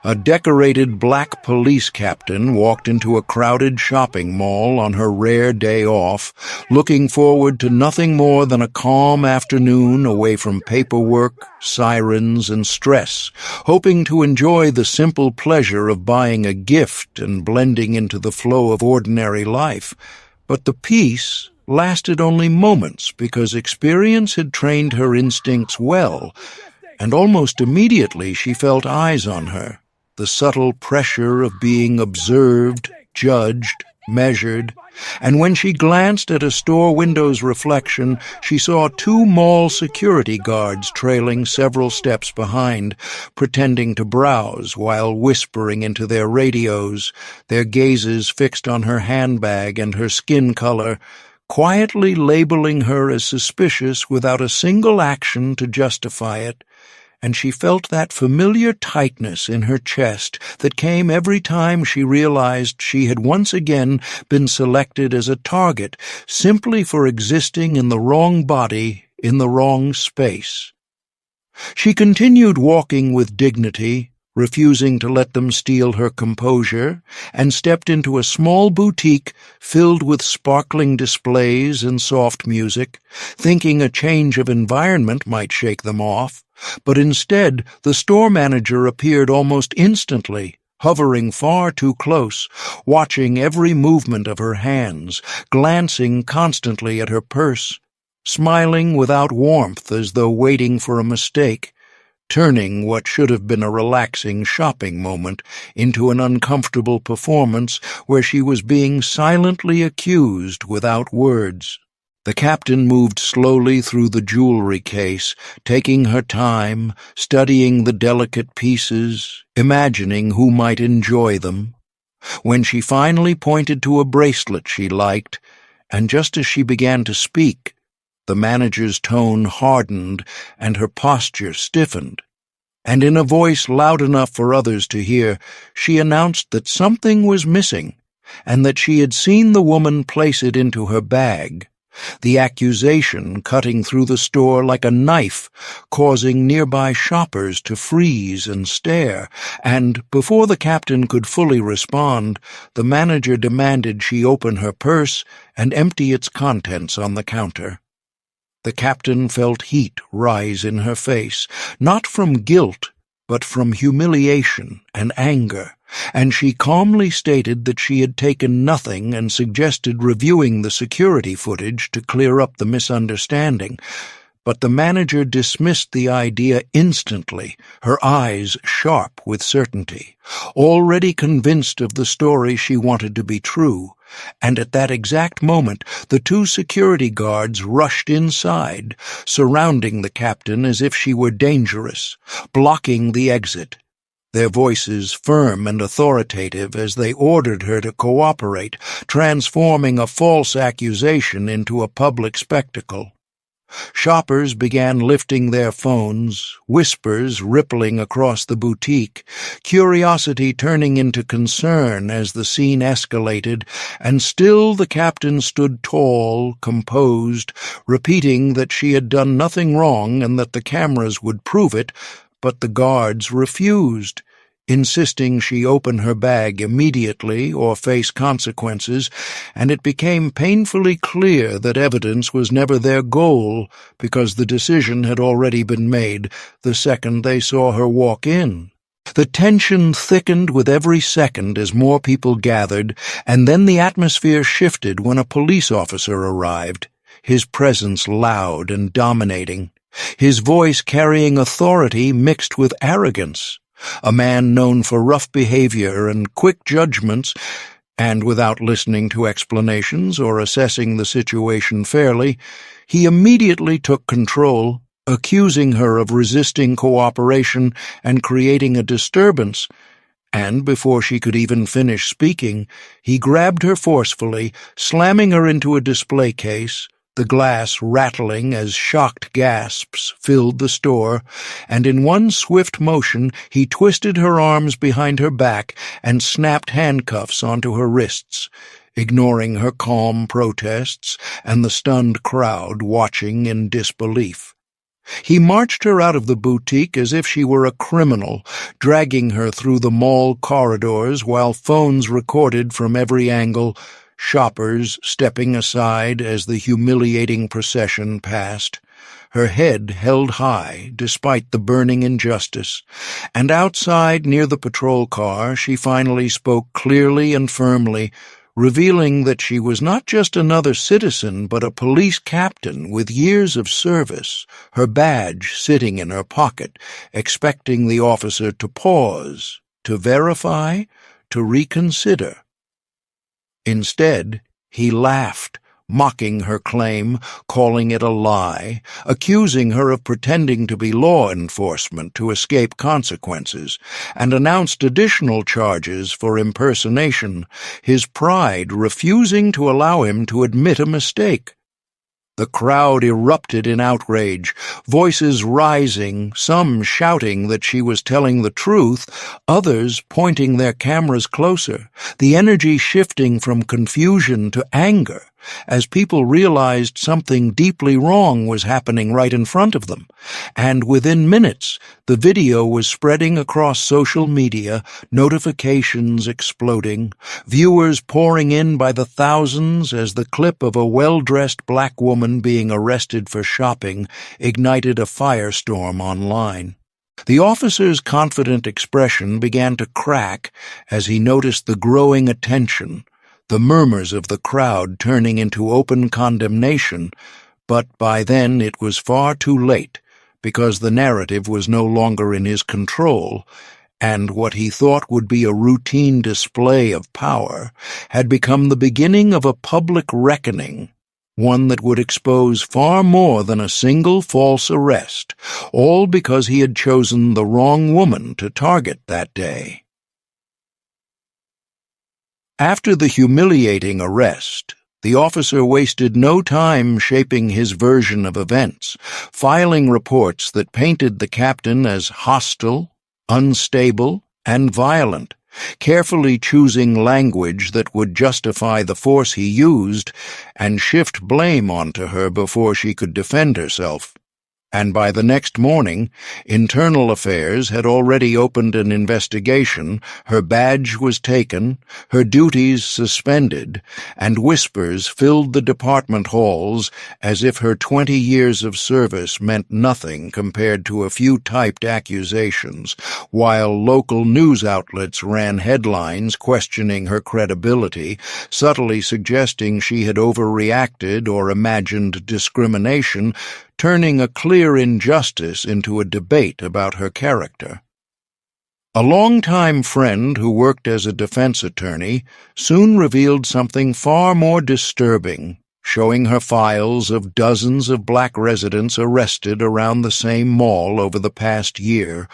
A decorated black police captain walked into a crowded shopping mall on her rare day off, looking forward to nothing more than a calm afternoon away from paperwork, sirens, and stress, hoping to enjoy the simple pleasure of buying a gift and blending into the flow of ordinary life. But the peace lasted only moments because experience had trained her instincts well, and almost immediately she felt eyes on her. The subtle pressure of being observed, judged, measured, and when she glanced at a store window's reflection, she saw 2 mall security guards trailing several steps behind, pretending to browse while whispering into their radios, their gazes fixed on her handbag and her skin color, quietly labeling her as suspicious without a single action to justify it. And she felt that familiar tightness in her chest that came every time she realized she had once again been selected as a target simply for existing in the wrong body in the wrong space. She continued walking with dignity, refusing to let them steal her composure, and stepped into a small boutique filled with sparkling displays and soft music, thinking a change of environment might shake them off. But instead, the store manager appeared almost instantly, hovering far too close, watching every movement of her hands, glancing constantly at her purse, smiling without warmth as though waiting for a mistake, turning what should have been a relaxing shopping moment into an uncomfortable performance where she was being silently accused without words. The captain moved slowly through the jewelry case, taking her time, studying the delicate pieces, imagining who might enjoy them. When she finally pointed to a bracelet she liked, and just as she began to speak, the manager's tone hardened and her posture stiffened, and in a voice loud enough for others to hear, she announced that something was missing, and that she had seen the woman place it into her bag. The accusation cutting through the store like a knife, causing nearby shoppers to freeze and stare, and, before the captain could fully respond, the manager demanded she open her purse and empty its contents on the counter. The captain felt heat rise in her face, not from guilt, but from humiliation and anger, and she calmly stated that she had taken nothing and suggested reviewing the security footage to clear up the misunderstanding. But the manager dismissed the idea instantly, her eyes sharp with certainty, already convinced of the story she wanted to be true. And at that exact moment, the 2 security guards rushed inside, surrounding the captain as if she were dangerous, blocking the exit, their voices firm and authoritative as they ordered her to cooperate, transforming a false accusation into a public spectacle. Shoppers began lifting their phones, whispers rippling across the boutique, curiosity turning into concern as the scene escalated, and still the captain stood tall, composed, repeating that she had done nothing wrong and that the cameras would prove it, but the guards refused, insisting she open her bag immediately or face consequences, and it became painfully clear that evidence was never their goal because the decision had already been made the second they saw her walk in. The tension thickened with every second as more people gathered, and then the atmosphere shifted when a police officer arrived, his presence loud and dominating, his voice carrying authority mixed with arrogance. A man known for rough behavior and quick judgments, and without listening to explanations or assessing the situation fairly, he immediately took control, accusing her of resisting cooperation and creating a disturbance, and before she could even finish speaking, he grabbed her forcefully, slamming her into a display case, the glass rattling as shocked gasps filled the store, and in one swift motion he twisted her arms behind her back and snapped handcuffs onto her wrists, ignoring her calm protests and the stunned crowd watching in disbelief. He marched her out of the boutique as if she were a criminal, dragging her through the mall corridors while phones recorded from every angle, shoppers stepping aside as the humiliating procession passed. Her head held high despite the burning injustice, and outside near the patrol car she finally spoke clearly and firmly, revealing that she was not just another citizen but a police captain with years of service, her badge sitting in her pocket, expecting the officer to pause, to verify, to reconsider. Instead, he laughed, mocking her claim, calling it a lie, accusing her of pretending to be law enforcement to escape consequences, and announced additional charges for impersonation, his pride refusing to allow him to admit a mistake. The crowd erupted in outrage, voices rising, some shouting that she was telling the truth, others pointing their cameras closer, the energy shifting from confusion to anger as people realized something deeply wrong was happening right in front of them. And within minutes, the video was spreading across social media, notifications exploding, viewers pouring in by the thousands as the clip of a well-dressed black woman being arrested for shopping ignited a firestorm online. The officer's confident expression began to crack as he noticed the growing attention, the murmurs of the crowd turning into open condemnation, but by then it was far too late, because the narrative was no longer in his control, and what he thought would be a routine display of power had become the beginning of a public reckoning, one that would expose far more than a single false arrest, all because he had chosen the wrong woman to target that day. After the humiliating arrest, the officer wasted no time shaping his version of events, filing reports that painted the captain as hostile, unstable, and violent, carefully choosing language that would justify the force he used and shift blame onto her before she could defend herself. And by the next morning, Internal Affairs had already opened an investigation, her badge was taken, her duties suspended, and whispers filled the department halls as if her 20 years of service meant nothing compared to a few typed accusations, while local news outlets ran headlines questioning her credibility, subtly suggesting she had overreacted or imagined discrimination, turning a clear injustice into a debate about her character. A longtime friend who worked as a defense attorney soon revealed something far more disturbing, showing her files of dozens of black residents arrested around the same mall over the past year,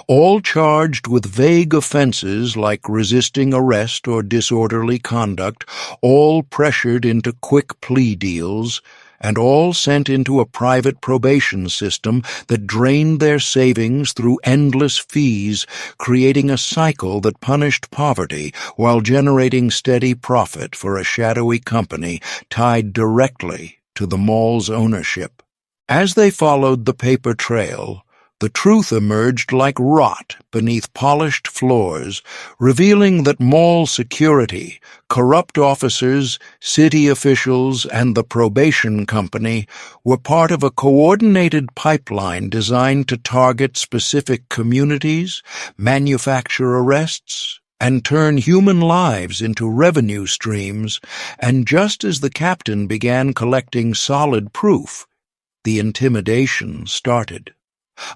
all charged with vague offenses like resisting arrest or disorderly conduct, all pressured into quick plea deals, and all sent into a private probation system that drained their savings through endless fees, creating a cycle that punished poverty while generating steady profit for a shadowy company tied directly to the mall's ownership. As they followed the paper trail, the truth emerged like rot beneath polished floors, revealing that mall security, corrupt officers, city officials, and the probation company were part of a coordinated pipeline designed to target specific communities, manufacture arrests, and turn human lives into revenue streams. And just as the captain began collecting solid proof, the intimidation started.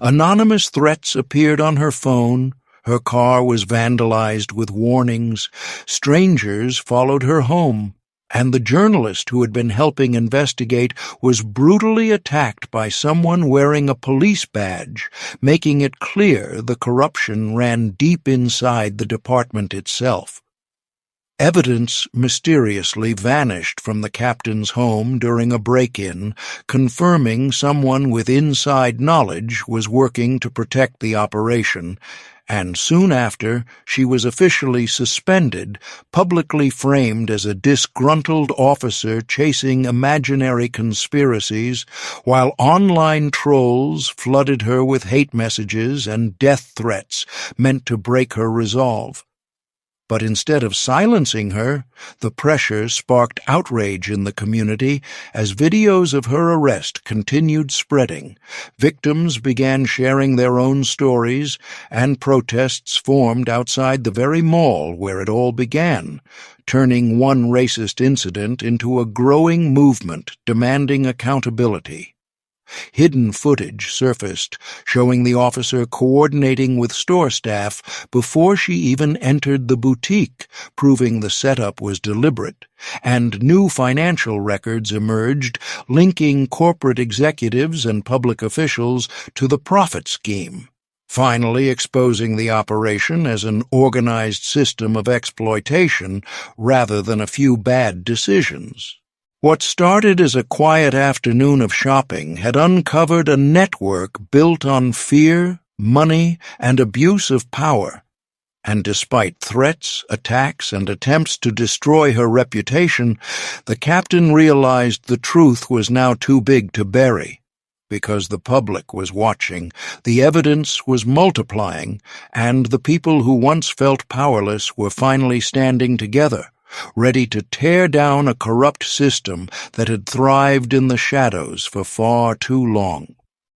Anonymous threats appeared on her phone, her car was vandalized with warnings, strangers followed her home, and the journalist who had been helping investigate was brutally attacked by someone wearing a police badge, making it clear the corruption ran deep inside the department itself. Evidence mysteriously vanished from the captain's home during a break-in, confirming someone with inside knowledge was working to protect the operation, and soon after she was officially suspended, publicly framed as a disgruntled officer chasing imaginary conspiracies, while online trolls flooded her with hate messages and death threats meant to break her resolve. But instead of silencing her, the pressure sparked outrage in the community as videos of her arrest continued spreading. Victims began sharing their own stories, and protests formed outside the very mall where it all began, turning one racist incident into a growing movement demanding accountability. Hidden footage surfaced showing the officer coordinating with store staff before she even entered the boutique, proving the setup was deliberate, and new financial records emerged linking corporate executives and public officials to the profit scheme, finally exposing the operation as an organized system of exploitation rather than a few bad decisions. What started as a quiet afternoon of shopping had uncovered a network built on fear, money, and abuse of power. And despite threats, attacks, and attempts to destroy her reputation, the captain realized the truth was now too big to bury. Because the public was watching, the evidence was multiplying, and the people who once felt powerless were finally standing together, ready to tear down a corrupt system that had thrived in the shadows for far too long.